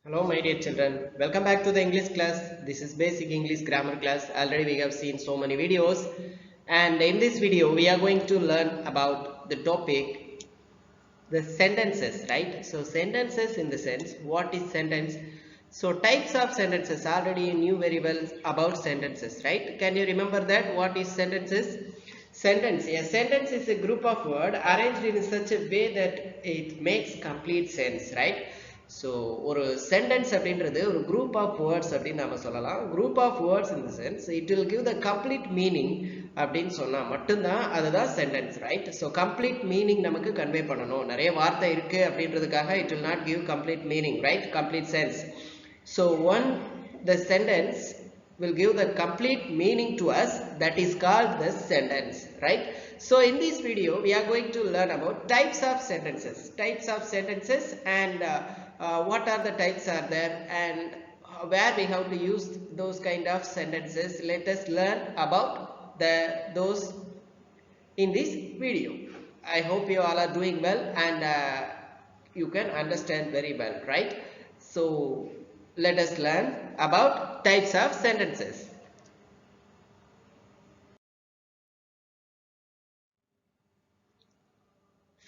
Hello my dear children, welcome back to the English class. This is basic English grammar class. Already we have seen so many videos, and in this video we are going to learn about the topic the sentences, right? So sentences in the sense, what is sentence? So types of sentences, already you knew very well about sentences, right? Can you remember that? What is sentences? A sentence is a group of words arranged in such a way that it makes complete sense, right? So ஒரு sentence அப்படின்றது ஒரு group of words அப்படின்னு நாம சொல்லலாம். Group of words in the sense it will give the complete meaning அப்படின்னு சொன்னா மட்டும்தான் அதுதான் sentence, right? So complete meaning நமக்கு convey பண்ணணும். நிறைய வார்த்தை இருக்கு அப்படின்றதுக்காக it will not give complete meaning, right? Complete sense. So the sentence will give the complete meaning to us, that is called the sentence, right? So in this video we are going to learn about types of sentences and what are the types are there and where we have to use those kind of sentences. Let us learn about those in this video. I hope you all are doing well and you can understand very well, right? So let us learn about types of sentences.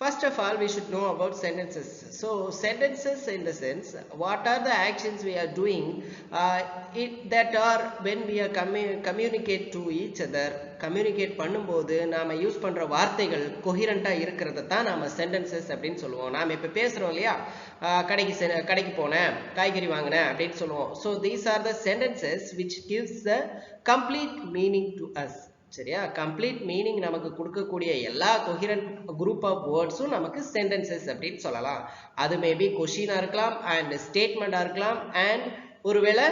First of all, we should know about sentences. So sentences in the sense, what are the actions we are doing that are when we are communicate to each other. Communicate பண்ணும்போது நாம use பண்ற வார்த்தைகள் கொஹிரண்டா இருக்கிறத தான் நாம sentences அப்படின்னு சொல்லுவோம். நாம இப்ப பேசுறோம் இல்லையா, கடைக்கு போனேன், காய்கறி வாங்கினேன் அப்படின்னு சொல்லுவோம். So these are the sentences which gives the complete meaning to us. சரியா? கம்ப்ளீட் மீனிங் நமக்கு கொடுக்கக்கூடிய எல்லா கொஹிரண்ட் குரூப் ஆஃப் வேர்ட்ஸும் நமக்கு சென்டென்சஸ் அப்படின்னு சொல்லலாம். அது மேபி கொஷினா இருக்கலாம் அண்ட் ஸ்டேட்மெண்டா இருக்கலாம் அண்ட் ஒருவேளை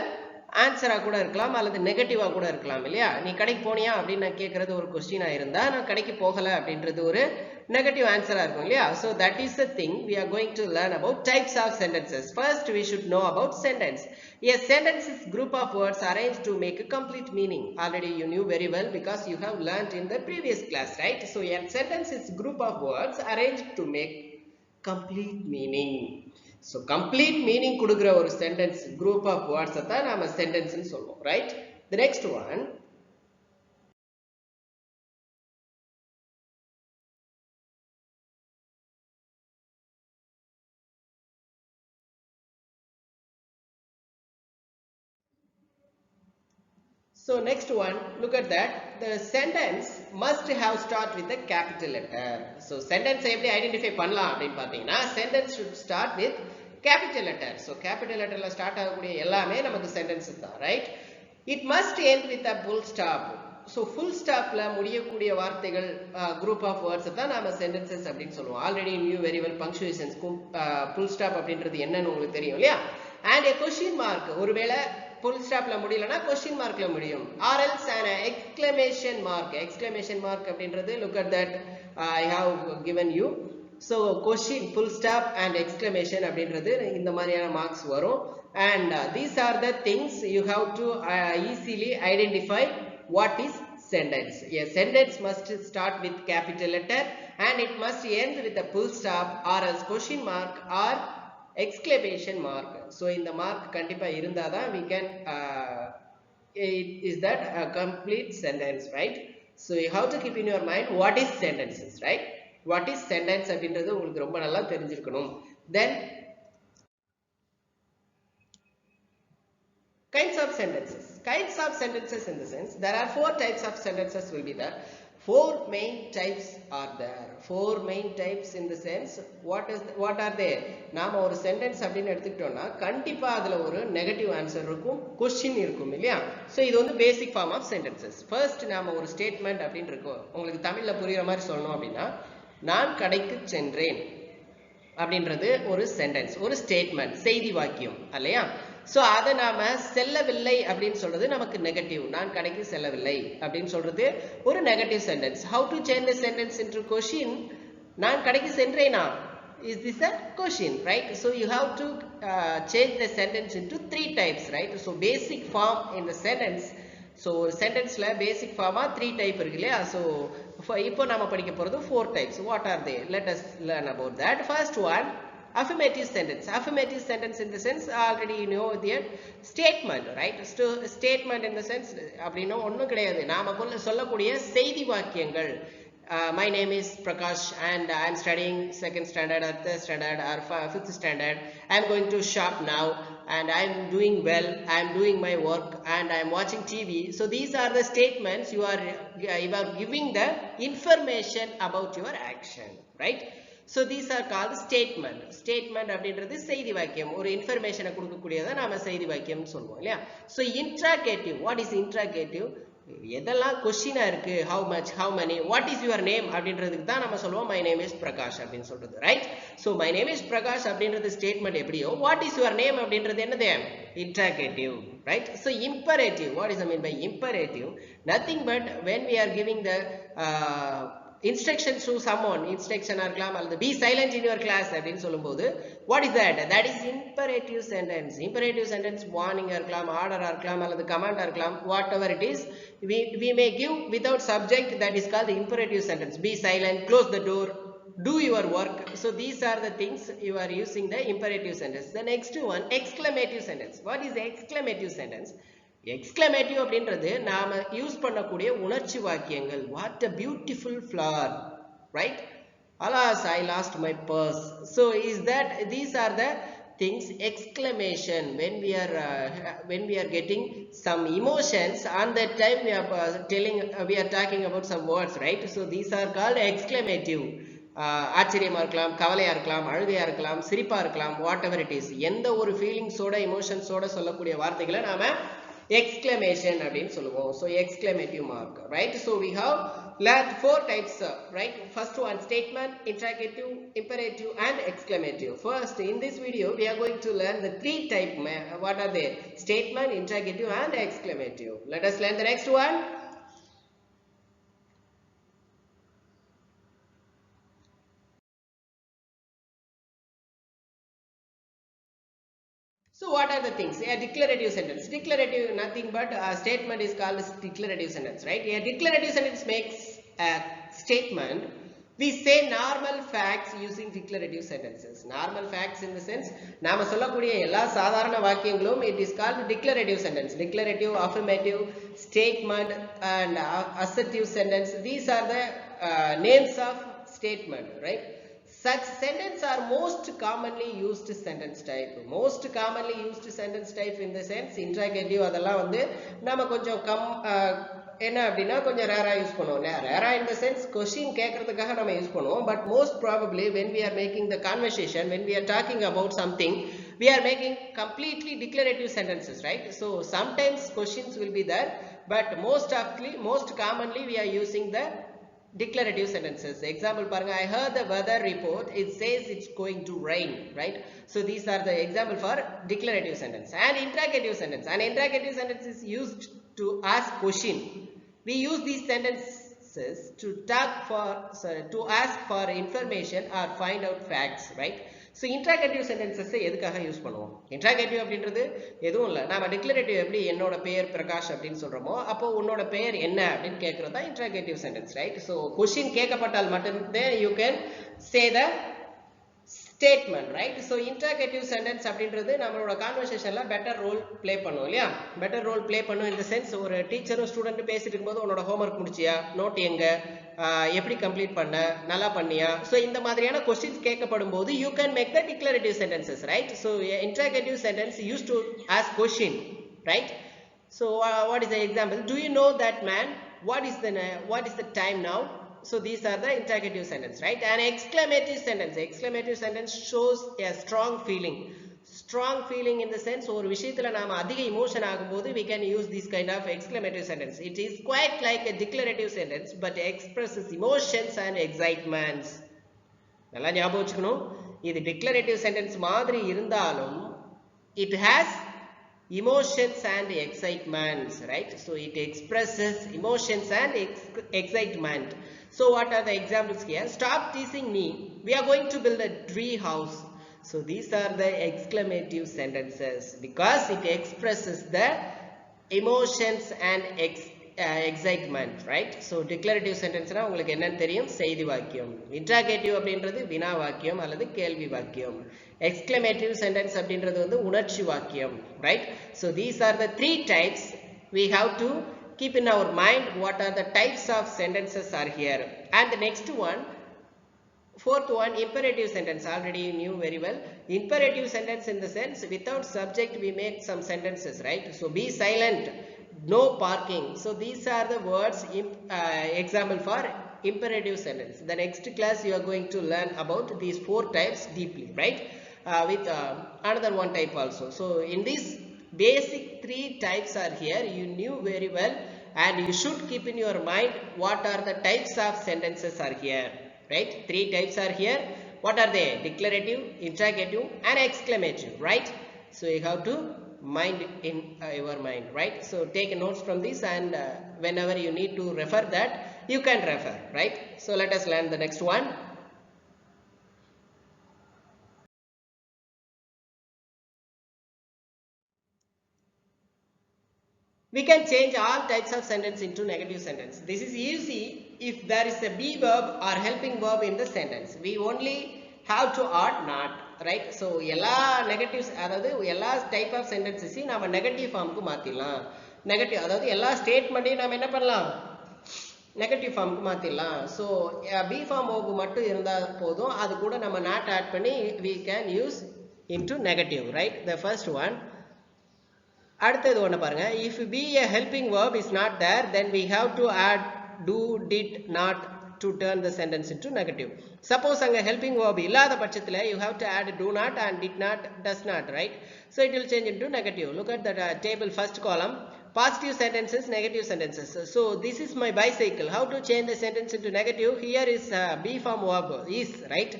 ஆன்சரா கூட இருக்கலாம் அல்லது நெகட்டிவா கூட இருக்கலாம் இல்லையா? நீ கடைக்கு போனியா அப்படின்னு நான் கேட்கறது ஒரு கொஸ்டினா இருந்தா நான் கடைக்கு போகல அப்படின்றது ஒரு negative answer இருக்கும் இல்லையா? So that is the thing we are going to learn about types of sentences. First we should know about sentence. A sentence is group of words arranged to make a complete meaning. Already you knew very well because you have learnt in the previous class, right? So a sentence is group of words arranged to make complete meaning. So complete meaning கொடுக்கிற ஒரு sentence group of words தான் நாம sentence ன்னு சொல்லுவோம், right? The next one, so next one, look at that. The sentence must have start with a capital letter. So sentence எப்படி identify பண்ணலாம் அப்படின்னு பார்த்தீங்கன்னா, sentence should start with capital letter. So capital letterல start ஆகக்கூடிய எல்லாமே நமக்கு sentences தான், right? It must end with a full stop. So full stopல முடியக்கூடிய வார்த்தைகள் group of words தான் நாம sentences அப்படின்னு சொல்லுவோம். Already you knew very well punctuations. Full stop அப்படின்றது என்னன்னு உங்களுக்கு தெரியும் இல்லையா? And a question mark, ஒருவேளை full stopல முடியலனா question markல முடியும், or else an exclamation mark அப்படின்றது, look at that, I have given you. So question, full stop and exclamation அப்படின்றது இந்த மாதிரியான marks வரும் and these are the things you have to easily identify what is sentence. A sentence must start with capital letter and it must end with a full stop or else question mark or exclamation mark. So in the mark kandipa irundha we can is that a complete sentence, right? So you have to keep in your mind what is sentences, right? What is sentence அப்படின்றது உங்களுக்கு ரொம்ப நல்லா தெரிஞ்சிருக்கணும். Then kinds of sentences in the sense, there are 4 types of sentences will be there. 4 main types are there. 4 main types in the sense, what are they? நாம ஒரு sentence அப்படின்னு எடுத்துக்கிட்டோம்னா கண்டிப்பா அதுல ஒரு நெகட்டிவ் ஆன்சர் இருக்கும், கொஸ்டின் இருக்கும் இல்லையா? சோ இது வந்து basic form of sentences. First நாம ஒரு ஸ்டேட்மெண்ட் அப்படின்னு இருக்கும், உங்களுக்கு தமிழ்ல புரியுற மாதிரி சொல்லணும் அப்படின்னா, நான் கடைக்கு சென்றேன் அப்படின்றது ஒரு சென்டென்ஸ், ஒரு ஸ்டேட்மெண்ட், செய்தி வாக்கியம் இல்லையா? சோ அத நாம செல்லவில்லை அப்படின்னு சொல்றது நமக்கு நெகட்டிவ். நான் கடைக்கு செல்லவில்லை அப்படின்னு சொல்றது ஒரு negative sentence. How to change the sentence into question? நான் கடைக்கு சென்றேனா? Is this a question, right? So you have to change the sentence into 3 types, right? So basic form in the sentence. So sentenceல basic form 3 type இருக்கு இல்லையா? So இப்போ நாம படிக்க போறது 4 types. What are they? Let us learn about that. First one, affirmative sentence in the sense already you know the statement, right? So statement in the sense அப்படினா ஒண்ணும் கிடையாது, நாம சொல்லக்கூடிய செய்தி வாக்கியங்கள். My name is Prakash and I am studying 2nd standard or 3rd standard or 5th standard. I am going to shop now and I am doing well. I am doing my work and I am watching TV. So these are the statements you are giving the information about your action, right? So these are called statement. Statement அப்படின்றது செய்தி வாக்கியம், ஒரு இன்ஃபர்மேஷனை கொடுக்கக்கூடியதை நாம செய்தி வாக்கியம்னு சொல்லுவோம் இல்லையா? So interrogative, what is interrogative? எதெல்லாம் கொஸ்டினா இருக்கு, how much, how many, what is your name அப்படின்றதுக்கு தான் நம்ம சொல்லுவோம் my name is Prakash அப்படின்னு சொல்றது, right? So my name is Prakash அப்படின்றது ஸ்டேட்மெண்ட் எப்படியோ, what is your name அப்படின்றது என்னது, interrogative, right? So imperative, what is I mean by imperative? Nothing but when we are giving the instructions to someone, instruction இருக்கலாம் அல்லது be silent in your class அப்படினு சொல்லும்போது what is that? That is imperative sentence. Imperative sentence warning இருக்கலாம், order இருக்கலாம் அல்லது command இருக்கலாம், whatever it is we may give without subject, that is called the imperative sentence. Be silent, close the door, do your work. So these are the things you are using the imperative sentence. The next one, exclamative sentence. What is the exclamative sentence? எக்ஸ்க்ளமேட்டிவ் அப்படின்றது நாம use பண்ணக்கூடிய உணர்ச்சி வாக்கியங்கள். What a beautiful flower, right? Alas, I lost my purse. So is that these are the things, exclamation, when we are getting some emotions on that time we are we are talking about some words, right? So these are called exclamative. ஆச்சரியமா இருக்கலாம், கவலையா இருக்கலாம், அழுகையா இருக்கலாம், சிரிப்பா இருக்கலாம், what ever it is, எந்த ஒரு ஃபீலிங்ஸோட இமோஷன்ஸோட சொல்லக்கூடிய வார்த்தைகளை நாம exclamation அப்படினு சொல்லுவோம். So exclamative mark, right? So we have learned 4 types, right? First one, statement, interrogative, imperative and exclamative. First, in this video we are going to learn the 3 type. What are they? Statement, interrogative and exclamative. Let us learn the next one. So what are the things? A declarative sentence. Declarative, nothing but a statement is called as declarative sentence, right? A declarative sentence makes a statement. We say normal facts using declarative sentences. Normal facts in the sense, நாம சொல்லக்கூடிய எல்லா சாதாரண வாக்கியங்களும் it is called declarative sentence. Declarative, affirmative, statement and assertive sentence. These are the names of statement, right? Such sentences are most commonly used sentence type. Most commonly used sentence type in the sense interrogative அதெல்லாம் வந்து நாம கொஞ்சம் என்ன அப்படினா கொஞ்சம் ரேரா use பண்ணுவோம். ரேரா in the sense question கேக்குறதுக்காக நாம யூஸ் பண்ணுவோம். But most probably when we are making the conversation, when we are talking about something, we are making completely declarative sentences, right? So sometimes questions will be there, but most commonly we are using the declarative sentences. Example paranga, I heard the weather report, it says it's going to rain, right? So these are the example for declarative sentence. And interrogative sentence, an interrogative sentence is used to ask question. We use these sentences to ask for information or find out facts, right? So interrogative sentences எதுக்காக use பண்ணுவோம்? interrogative அப்படின்றது எதுவும் இல்ல, நாம declarative எப்படி என்னோட பெயர் பிரகாஷ் அப்படினு சொல்றோமோ அப்போ உன்னோட பெயர் என்ன அப்படினு கேக்குறது தான் interrogative sentence, right? So question கேட்கப்பட்டால் மட்டும்தான் you can say the statement, right? So interrogative sentence அப்படின்றது நம்மளோட கான்வர்சேஷன்ல பெட்டர் ரோல் ப்ளே பண்ணும் இல்லையா? பெட்டர் ரோல் ப்ளே பண்ணும் இந்த சென்ஸ், ஒரு டீச்சரும் ஸ்டூடெண்ட் பேசிட்டு இருக்கும்போது உன்னோட ஹோம்வொர்க் முடிச்சியா, நோட் எங்க, எப்படி கம்ப்ளீட் பண்ண, நல்லா பண்ணியா, so இந்த மாதிரியான क्वेश्चंस கேட்கப்படும் போது you can make the declarative sentences, right? So interrogative sentence used to ask question, right? So what is the example? Do you know that man? What is the time now? So these are the interrogative sentence, right? An exclamative sentence shows a strong feeling in the sense ஒரு விஷயத்துல நாம அதிக emotion ஆகும்போது we can use this kind of exclamative sentence. It is quite like a declarative sentence but expresses emotions and excitements. நல்லா ஞாபகம் வச்சுக்கணும், இது declarative sentence மாதிரி இருந்தாலும் it has emotions and excitements, right? So it expresses emotions and excitement. So what are the examples here? Stop teasing me, we are going to build a tree house. So these are the exclamative sentences because it expresses the emotions and excitement, right? So declarative sentence na உங்களுக்கு என்னன்னு தெரியும், செய்தி வாக்கியம். Interrogative அப்படின்றது வினா வாக்கியம் அல்லது கேள்வி வாக்கியம். Exclamative sentence அப்படின்றது வந்து உணர்ச்சி வாக்கியம், right? So these are the three types. We have to keep in our mind what are the types of sentences are here. And the next one, fourth one, imperative sentence. Already you knew very well. Imperative sentence in the sense without subject we make some sentences, right? So be silent, no parking. So these are the words example for imperative sentence. The next class you are going to learn about these four types deeply, right? With another one type also. So in this basic three types are here, you knew very well, and you should keep in your mind what are the types of sentences are here, right? Three types are here. What are they? Declarative, interrogative and exclamative, right? So you have to mind in your mind, right? So take notes from this, and whenever you need to refer that, you can refer, right? So let us learn the next one. We can change all types of sentence into negative sentence. This is easy if there is a be verb or helping verb in the sentence. We only have to add not, right? So எல்லா negatives, அதாவது எல்லா type of sentences நாம negative form க்கு மாத்திடலாம். Negative, அதாவது எல்லா statementையும் நாம என்ன பண்ணலாம், நெகட்டிவ் ஃபார்முக்கு மாத்திடலாம். ஸோ பி ஃபார்ம் ஓகு மட்டும் இருந்தால் போதும், அது கூட நம்ம நாட் ஆட் பண்ணி we can use into negative, right? The first one. அடுத்தது ஒன்று பாருங்க, if be a helping verb is not there, then we have to add do, did, not to turn the sentence into negative. Suppose அங்க helping verb இல்லாத பட்சத்தில் you have to add do not and did not, does not, right? So it will change into negative. Look at the table, first column, positive sentences, negative sentences. So this is my bicycle. How to change the sentence into negative? Here is be form verb is, right?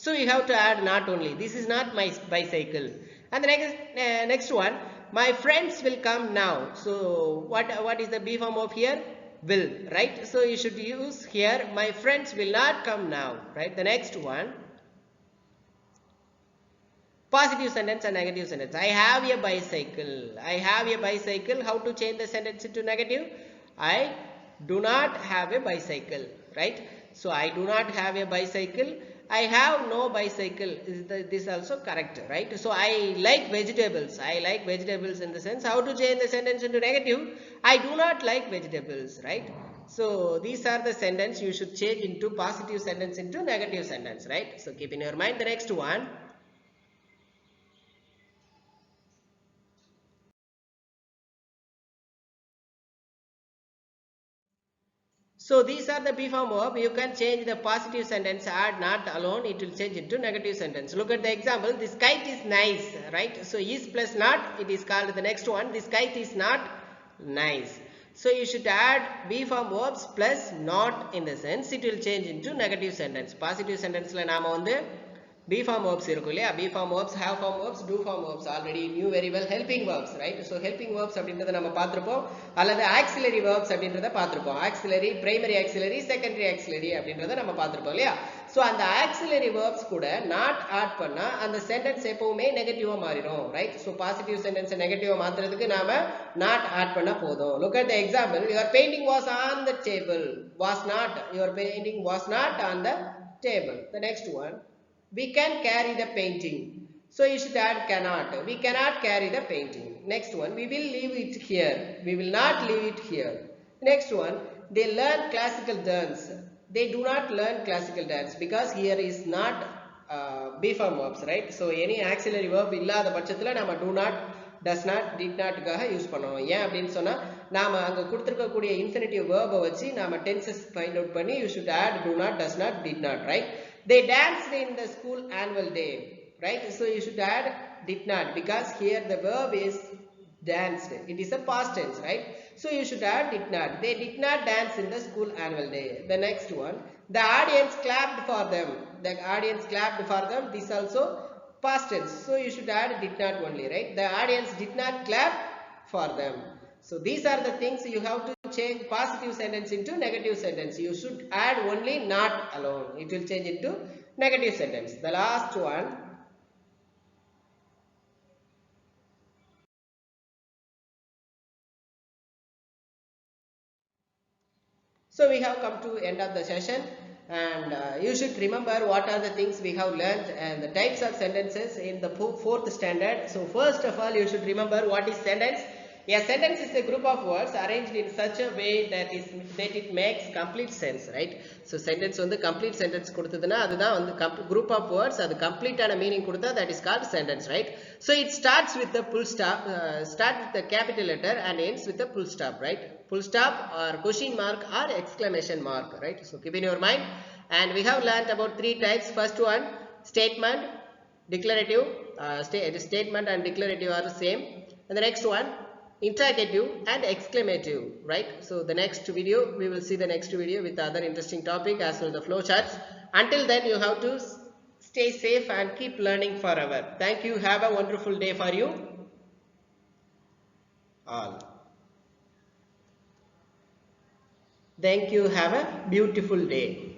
So you have to add not only. This is not my bicycle. And the next one, my friends will come now. So what is the be form of here? Will, right? So you should use here my friends will not come now, right? The next one, positive sentence and negative sentence. I have a bicycle. I have a bicycle. How to change the sentence into negative? I do not have a bicycle, right? So I do not have a bicycle. I have no bicycle. This also correct, right? So I like vegetables. I like vegetables in the sense. How to change the sentence into negative? I do not like vegetables, right? So these are the sentence you should change into positive sentence into negative sentence, right? So keep in your mind the next one. So these are the be form verb. You can change the positive sentence, add not alone, it will change into negative sentence. Look at the example, this kite is nice, right? So is plus not, it is called the next one, this kite is not nice. So you should add be form verbs plus not in the sense, it will change into negative sentence. Positive sentence la நாம வந்து be form verbs இருக்கும் இல்லையா, be form verbs, have form verbs, do form verbs already knew very well. Helping verbs, right? So helping verbs அப்படின்றத நம்ம பார்த்திருப்போம், அல்லது auxiliary verbs அப்படின்றத பார்த்திருப்போம். Auxiliary, primary auxiliary, secondary auxiliary அப்படின்றத நம்ம பார்த்திருப்போம் இல்லையா. So அந்த auxiliary verbs கூட not add பண்ணா அந்த sentence எப்பவுமே நெகட்டிவா மாறிடும், right? So positive sentence நெகட்டிவா மாத்துறதுக்கு நாம not add பண்ணா போதும். Look at the example, your painting was on the table. Was not, your painting was not on the table. The next one, we can carry the painting. So you should add cannot. We cannot carry the painting. Next one, we will leave it here. We will not leave it here. Next one, they learn classical dance. They do not learn classical dance because here is not be form verbs, right? So any auxiliary verb இல்லாத பட்சத்துல நாம do not, does not, did not காக use பண்ணணும். ஏன் அப்படின்னு சொன்னா நாம அங்க கொடுத்திருக்கக்கூடிய infinitive verb வச்சு நாம tenses find out பண்ணி you should add do not, does not, did not, right? They danced in the school annual day, right? So you should add did not because here the verb is danced. It is a past tense, right? So you should add did not. They did not dance in the school annual day. The next one, the audience clapped for them. The audience clapped for them. This also past tense. So you should add did not only, right? The audience did not clap for them. So these are the things you have to change positive sentence into negative sentence. You should add only not alone. It will change into negative sentence. The last one, So we have come to end of the session, and you should remember what are the things we have learned and the types of sentences in the fourth standard. So first of all, you should remember what is sentence. A sentence is a group of words arranged in such a way that it makes complete sense, right? So sentence வந்து complete sentence கொடுத்ததுனா அதுதான் வந்து group of words அது complete ஆன meaning கொடுத்தா that is called sentence, right? So it starts with the full stop, start with the capital letter and ends with the full stop, right? Full stop or question mark or exclamation mark, right? So keep in your mind. And we have learnt about three types. First one, statement, declarative. Statement and declarative are the same. And the next one, interrogative and exclamative, right? So the next video, we will see the next video with other interesting topic as well as the flow charts. Until then, you have to stay safe and keep learning forever. Thank you. Have a wonderful day for you all. Thank you. Have a beautiful day.